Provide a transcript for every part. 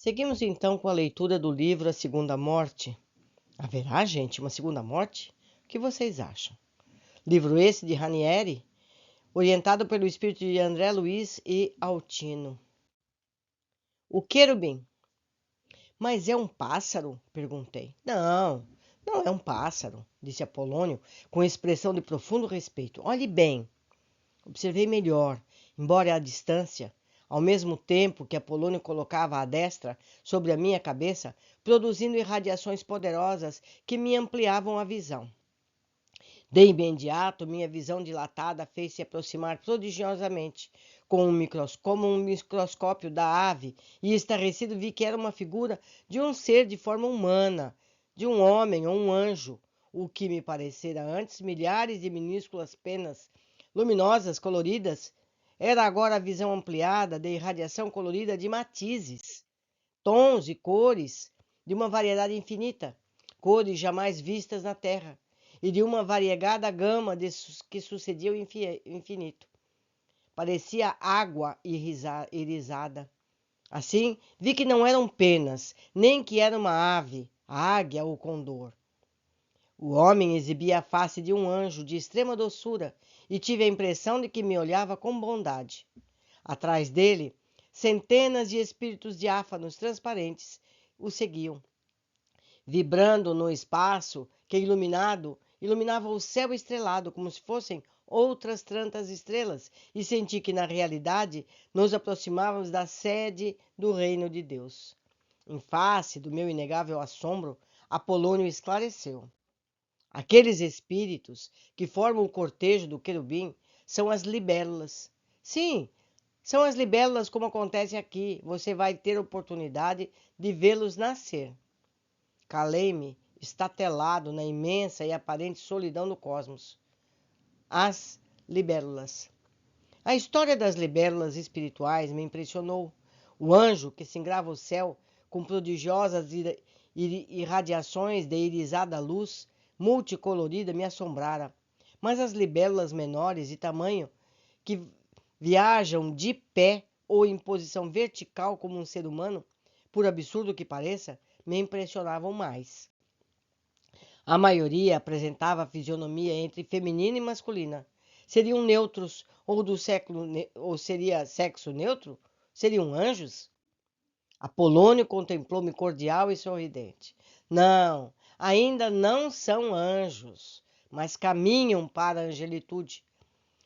Seguimos então com a leitura do livro A Segunda Morte. Haverá, gente, uma segunda morte? O que vocês acham? Livro esse de Ranieri, orientado pelo espírito de André Luiz e Altino. O querubim. Mas é um pássaro? Perguntei. Não, não é um pássaro, disse Apolônio, com expressão de profundo respeito. Olhe bem. Observei melhor, embora à distância, ao mesmo tempo que Apolônio colocava a destra sobre a minha cabeça, produzindo irradiações poderosas que me ampliavam a visão. De imediato, minha visão dilatada fez-se aproximar prodigiosamente, como um microscópio da ave, e estarrecido vi que era uma figura de um ser de forma humana, de um homem ou um anjo, o que me parecera antes milhares de minúsculas penas luminosas, coloridas, era agora a visão ampliada de irradiação colorida de matizes, tons e cores de uma variedade infinita, cores jamais vistas na Terra, e de uma variegada gama que sucedia o infinito. Parecia água irisada. Assim, vi que não eram penas, nem que era uma ave, a águia ou o condor. O homem exibia a face de um anjo de extrema doçura e tive a impressão de que me olhava com bondade. Atrás dele, centenas de espíritos diáfanos transparentes o seguiam, vibrando no espaço que iluminava o céu estrelado como se fossem outras tantas estrelas, e senti que na realidade nos aproximávamos da sede do reino de Deus. Em face do meu inegável assombro, Apolônio esclareceu. Aqueles espíritos que formam o cortejo do querubim são as libélulas. Sim, são as libélulas como acontece aqui. Você vai ter oportunidade de vê-los nascer. Calei-me, estatelado na imensa e aparente solidão do cosmos. As libélulas. A história das libélulas espirituais me impressionou. O anjo que singrava o céu com prodigiosas irradiações de irisada luz multicolorida me assombrara. Mas as libélulas menores de tamanho, que viajam de pé ou em posição vertical como um ser humano, por absurdo que pareça, me impressionavam mais. A maioria apresentava fisionomia entre feminina e masculina. Seriam neutros ou seria sexo neutro? Seriam anjos? Apolônio contemplou-me cordial e sorridente. Não, ainda não são anjos, mas caminham para a angelitude.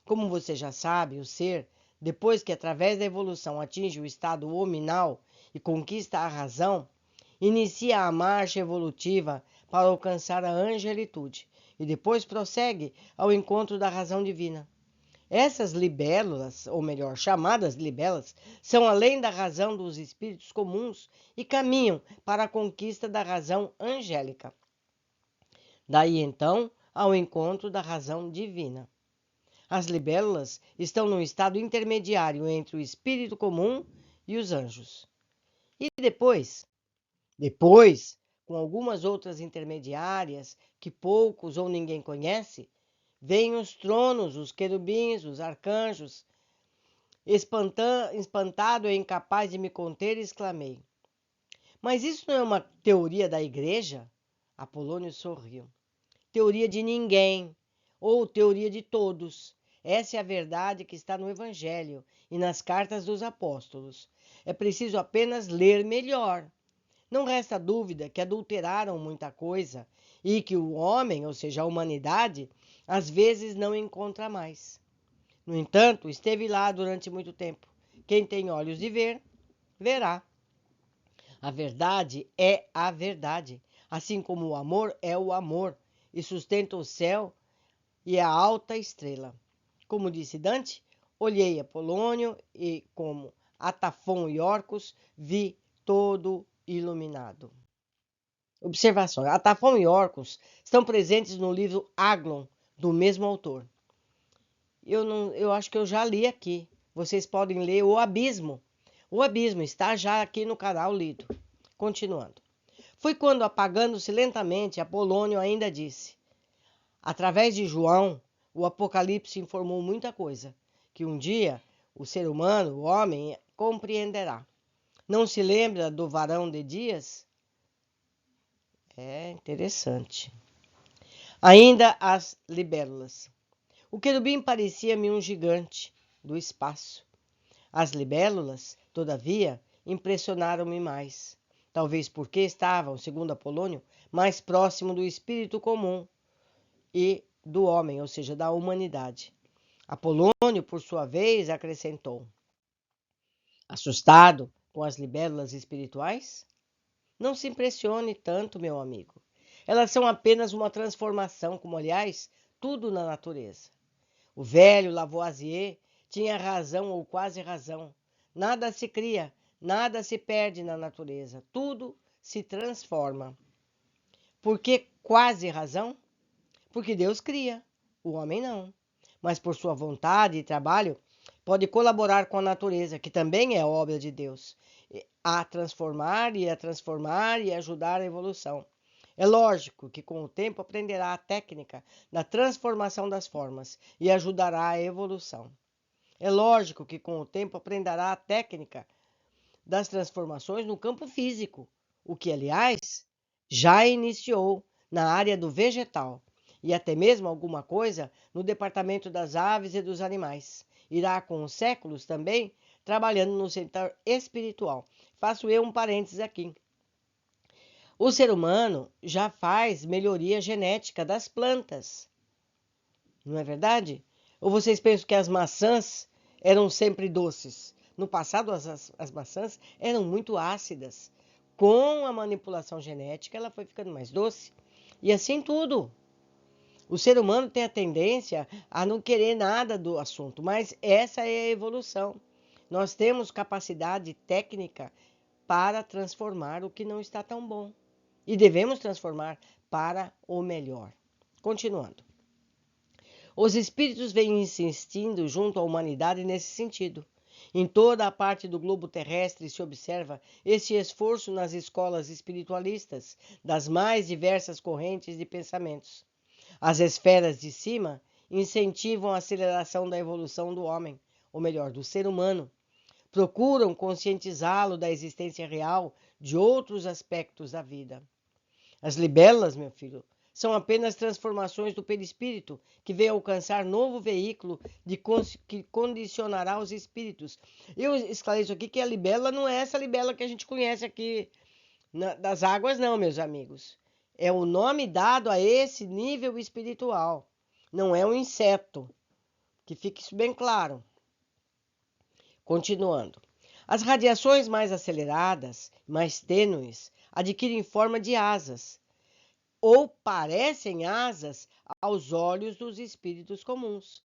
Como você já sabe, o ser, depois que através da evolução atinge o estado hominal e conquista a razão, inicia a marcha evolutiva para alcançar a angelitude e depois prossegue ao encontro da razão divina. Essas libélulas, ou melhor, chamadas libélulas, são além da razão dos espíritos comuns e caminham para a conquista da razão angélica. Daí então ao encontro da razão divina. As libélulas estão num estado intermediário entre o espírito comum e os anjos. E depois, com algumas outras intermediárias que poucos ou ninguém conhece, vêm os tronos, os querubins, os arcanjos. Espantado e incapaz de me conter, exclamei: Mas isso não é uma teoria da igreja? Apolônio sorriu. Teoria de ninguém, ou teoria de todos. Essa é a verdade que está no Evangelho e nas cartas dos apóstolos. É preciso apenas ler melhor. Não resta dúvida que adulteraram muita coisa e que o homem, ou seja, a humanidade, às vezes não encontra mais. No entanto, esteve lá durante muito tempo. Quem tem olhos de ver, verá. A verdade é a verdade, assim como o amor é o amor, e sustenta o céu e a alta estrela. Como disse Dante, olhei Apolônio e, como Atafon e Orcus, vi todo iluminado. Observação: Atafon e Orcus estão presentes no livro Aglon, do mesmo autor. Eu acho que eu já li aqui. Vocês podem ler O Abismo. O Abismo está já aqui no canal lido. Continuando. Foi quando, apagando-se lentamente, Apolônio ainda disse: Através de João, o Apocalipse informou muita coisa, que um dia o ser humano, o homem, compreenderá. Não se lembra do varão de Dias? É interessante. Ainda as libélulas. O querubim parecia-me um gigante do espaço. As libélulas, todavia, impressionaram-me mais. Talvez porque estavam, segundo Apolônio, mais próximo do espírito comum e do homem, ou seja, da humanidade. Apolônio, por sua vez, acrescentou: assustado com as libélulas espirituais? Não se impressione tanto, meu amigo. Elas são apenas uma transformação, como aliás, tudo na natureza. O velho Lavoisier tinha razão ou quase razão. Nada se cria, nada se perde na natureza, tudo se transforma. Por que quase razão? Porque Deus cria, o homem não. Mas por sua vontade e trabalho, pode colaborar com a natureza, que também é obra de Deus, a transformar e ajudar a evolução. É lógico que com o tempo aprenderá a técnica da transformação das formas e ajudará a evolução. É lógico que com o tempo aprenderá a técnica das transformações no campo físico, o que, aliás, já iniciou na área do vegetal e até mesmo alguma coisa no departamento das aves e dos animais. Irá com os séculos também trabalhando no setor espiritual. Faço eu um parênteses aqui. O ser humano já faz melhoria genética das plantas, não é verdade? Ou vocês pensam que as maçãs eram sempre doces? No passado, as maçãs eram muito ácidas. Com a manipulação genética, ela foi ficando mais doce. E assim tudo. O ser humano tem a tendência a não querer nada do assunto, mas essa é a evolução. Nós temos capacidade técnica para transformar o que não está tão bom. E devemos transformar para o melhor. Continuando. Os espíritos vêm insistindo junto à humanidade nesse sentido. Em toda a parte do globo terrestre se observa esse esforço nas escolas espiritualistas das mais diversas correntes de pensamentos. As esferas de cima incentivam a aceleração da evolução do homem, ou melhor, do ser humano. Procuram conscientizá-lo da existência real de outros aspectos da vida. As libélulas, meu filho, são apenas transformações do perispírito que vem alcançar novo veículo que condicionará os espíritos. Eu esclareço aqui que a libélula não é essa libélula que a gente conhece aqui das águas, não, meus amigos. É o nome dado a esse nível espiritual. Não é um inseto. Que fique isso bem claro. Continuando. As radiações mais aceleradas, mais tênues, adquirem forma de asas, ou parecem asas aos olhos dos espíritos comuns.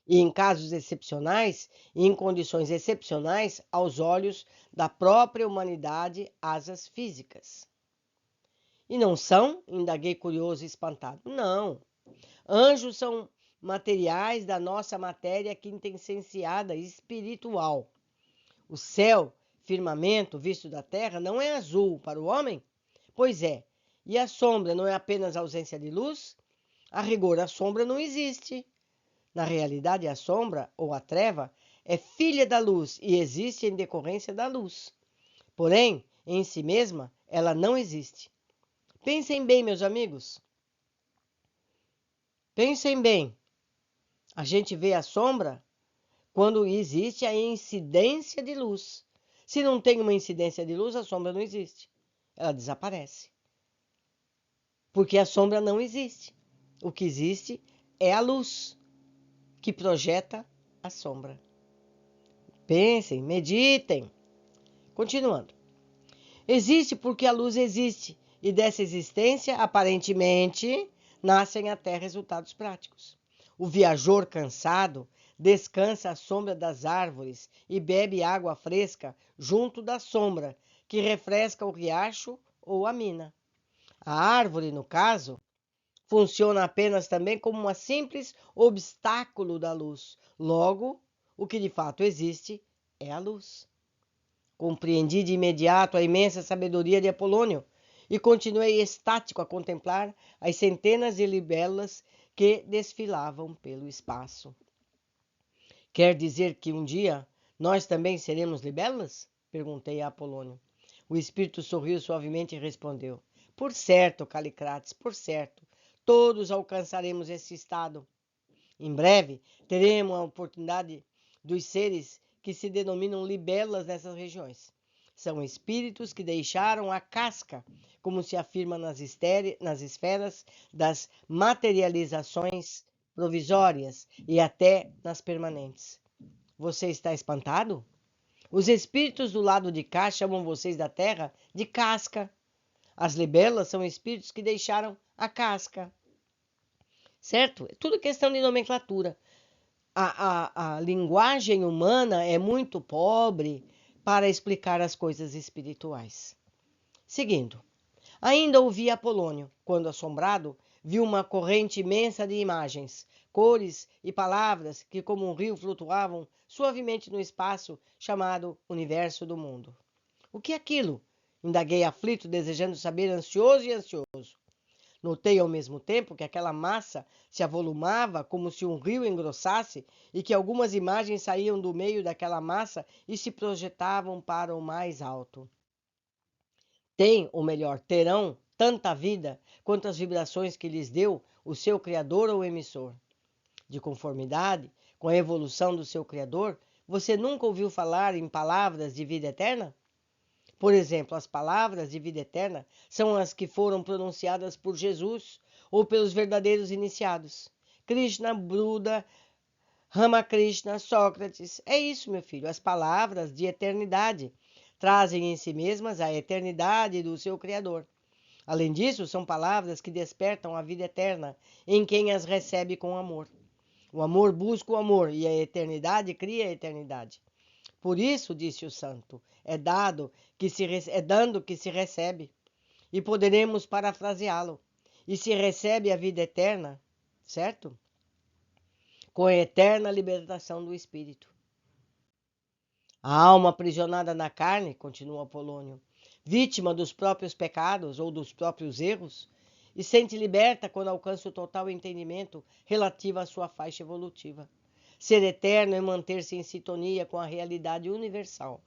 E em casos excepcionais e em condições excepcionais, aos olhos da própria humanidade, asas físicas. E não são? Indaguei curioso e espantado. Não. Anjos são materiais da nossa matéria quintessenciada espiritual. O céu, firmamento visto da terra, não é azul para o homem? Pois é. E a sombra não é apenas ausência de luz? A rigor, a sombra não existe. Na realidade, a sombra, ou a treva, é filha da luz e existe em decorrência da luz. Porém, em si mesma, ela não existe. Pensem bem, meus amigos. Pensem bem. A gente vê a sombra quando existe a incidência de luz. Se não tem uma incidência de luz, a sombra não existe. Ela desaparece. Porque a sombra não existe. O que existe é a luz que projeta a sombra. Pensem, meditem. Continuando. Existe porque a luz existe, e dessa existência, aparentemente, nascem até resultados práticos. O viajor cansado descansa à sombra das árvores e bebe água fresca junto da sombra, que refresca o riacho ou a mina. A árvore, no caso, funciona apenas também como um simples obstáculo da luz. Logo, o que de fato existe é a luz. Compreendi de imediato a imensa sabedoria de Apolônio e continuei estático a contemplar as centenas de libélulas que desfilavam pelo espaço. Quer dizer que um dia nós também seremos libélulas? Perguntei a Apolônio. O espírito sorriu suavemente e respondeu: Por certo, Calicrates, por certo, todos alcançaremos esse estado. Em breve, teremos a oportunidade dos seres que se denominam libelas nessas regiões. São espíritos que deixaram a casca, como se afirma nas esferas das materializações provisórias e até nas permanentes. Você está espantado? Os espíritos do lado de cá chamam vocês da terra de casca. As libelas são espíritos que deixaram a casca. Certo? É tudo questão de nomenclatura. A linguagem humana é muito pobre para explicar as coisas espirituais. Seguindo. Ainda ouvi Apolônio, quando assombrado, viu uma corrente imensa de imagens, cores e palavras que, como um rio, flutuavam suavemente no espaço chamado universo do mundo. O que é aquilo? Indaguei aflito, desejando saber, ansioso e ansioso. Notei ao mesmo tempo que aquela massa se avolumava como se um rio engrossasse e que algumas imagens saíam do meio daquela massa e se projetavam para o mais alto. Tem, ou melhor, terão tanta vida quanto as vibrações que lhes deu o seu criador ou emissor. De conformidade com a evolução do seu criador, você nunca ouviu falar em palavras de vida eterna? Por exemplo, as palavras de vida eterna são as que foram pronunciadas por Jesus ou pelos verdadeiros iniciados. Krishna, Buda, Ramakrishna, Sócrates. É isso, meu filho, as palavras de eternidade trazem em si mesmas a eternidade do seu Criador. Além disso, são palavras que despertam a vida eterna em quem as recebe com amor. O amor busca o amor e a eternidade cria a eternidade. Por isso, disse o santo, é dando que se recebe. E poderemos parafraseá-lo. E se recebe a vida eterna, certo? Com a eterna libertação do espírito. A alma aprisionada na carne, continua Apolônio, vítima dos próprios pecados ou dos próprios erros, e sente liberta quando alcança o total entendimento relativo à sua faixa evolutiva. Ser eterno é manter-se em sintonia com a realidade universal.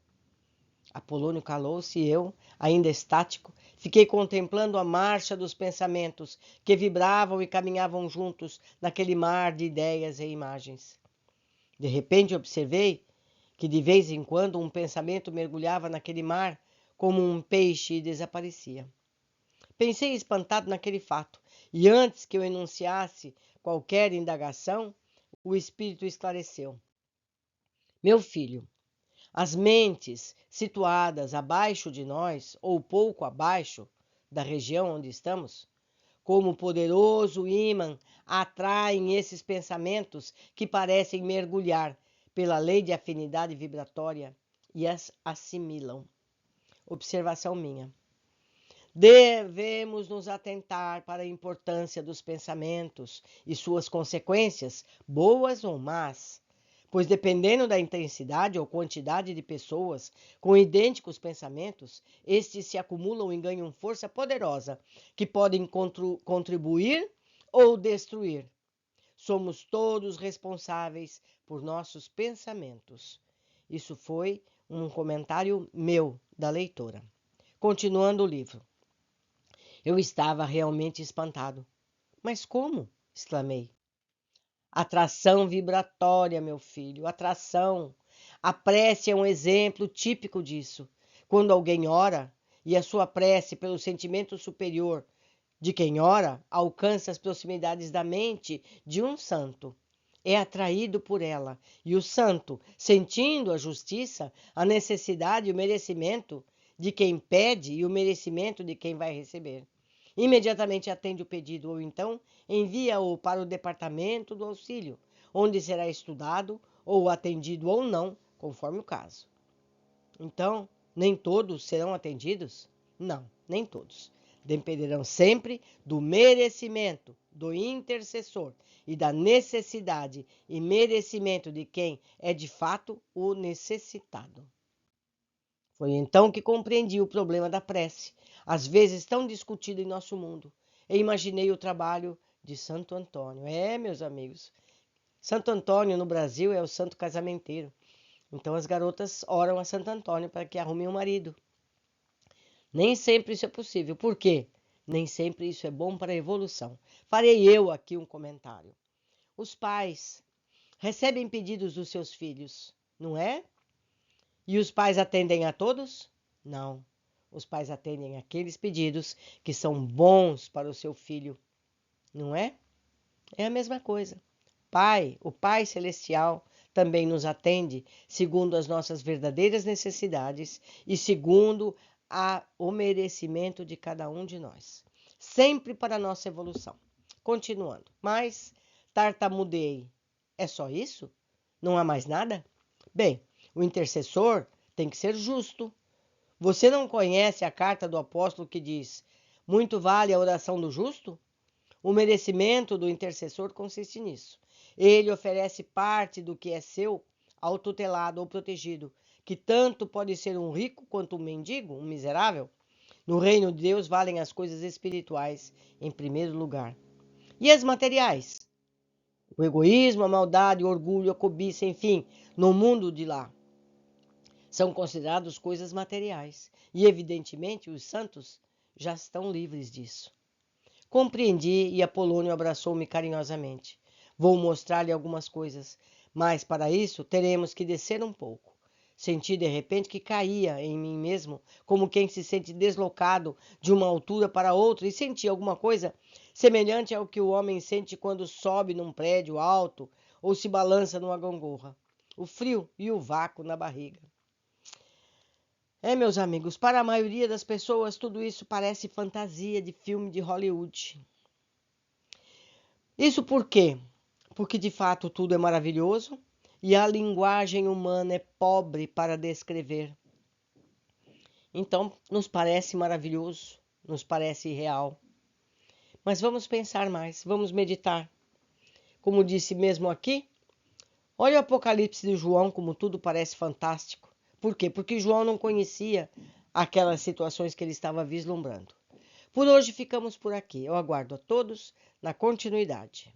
Apolônio calou-se e eu, ainda estático, fiquei contemplando a marcha dos pensamentos que vibravam e caminhavam juntos naquele mar de ideias e imagens. De repente observei que de vez em quando um pensamento mergulhava naquele mar como um peixe e desaparecia. Pensei espantado naquele fato, e antes que eu enunciasse qualquer indagação, o espírito esclareceu. Meu filho, as mentes situadas abaixo de nós, ou pouco abaixo da região onde estamos, como poderoso imã, atraem esses pensamentos que parecem mergulhar pela lei de afinidade vibratória e as assimilam. Observação minha. Devemos nos atentar para a importância dos pensamentos e suas consequências, boas ou más, pois dependendo da intensidade ou quantidade de pessoas com idênticos pensamentos, estes se acumulam e ganham força poderosa, que podem contribuir ou destruir. Somos todos responsáveis por nossos pensamentos. Isso foi um comentário meu, da leitora. Continuando o livro. Eu estava realmente espantado. Mas como? Exclamei. Atração vibratória, meu filho, atração. A prece é um exemplo típico disso. Quando alguém ora e a sua prece, pelo sentimento superior de quem ora, alcança as proximidades da mente de um santo. É atraído por ela, e o santo, sentindo a justiça, a necessidade e o merecimento de quem pede e o merecimento de quem vai receber, imediatamente atende o pedido ou então envia-o para o departamento do auxílio, onde será estudado ou atendido ou não, conforme o caso. Então, nem todos serão atendidos? Não, nem todos. Dependerão sempre do merecimento do intercessor e da necessidade e merecimento de quem é de fato o necessitado. Foi então que compreendi o problema da prece, às vezes tão discutido em nosso mundo, e imaginei o trabalho de Santo Antônio. Meus amigos, Santo Antônio no Brasil é o santo casamenteiro. Então as garotas oram a Santo Antônio para que arrume um marido. Nem sempre isso é possível. Por quê? Nem sempre isso é bom para a evolução. Farei eu aqui um comentário. Os pais recebem pedidos dos seus filhos, não é? E os pais atendem a todos? Não. Os pais atendem aqueles pedidos que são bons para o seu filho, não é? É a mesma coisa. Pai, o Pai Celestial também nos atende segundo as nossas verdadeiras necessidades e segundo o merecimento de cada um de nós. Sempre para a nossa evolução. Continuando. Mas tartamudeei. É só isso? Não há mais nada? Bem, o intercessor tem que ser justo. Você não conhece a carta do apóstolo que diz: muito vale a oração do justo? O merecimento do intercessor consiste nisso. Ele oferece parte do que é seu ao tutelado ou protegido, que tanto pode ser um rico quanto um mendigo, um miserável. No reino de Deus valem as coisas espirituais em primeiro lugar. E as materiais? O egoísmo, a maldade, o orgulho, a cobiça, enfim, no mundo de lá, são considerados coisas materiais. E, evidentemente, os santos já estão livres disso. Compreendi e Apolônio abraçou-me carinhosamente. Vou mostrar-lhe algumas coisas, mas para isso teremos que descer um pouco. Senti de repente que caía em mim mesmo, como quem se sente deslocado de uma altura para outra, e senti alguma coisa semelhante ao que o homem sente quando sobe num prédio alto ou se balança numa gangorra. O frio e o vácuo na barriga. Meus amigos, para a maioria das pessoas tudo isso parece fantasia de filme de Hollywood. Isso por quê? Porque de fato tudo é maravilhoso e a linguagem humana é pobre para descrever. Então, nos parece maravilhoso, nos parece real. Mas vamos pensar mais, vamos meditar. Como disse mesmo aqui, olha o Apocalipse de João, como tudo parece fantástico. Por quê? Porque João não conhecia aquelas situações que ele estava vislumbrando. Por hoje ficamos por aqui. Eu aguardo a todos na continuidade.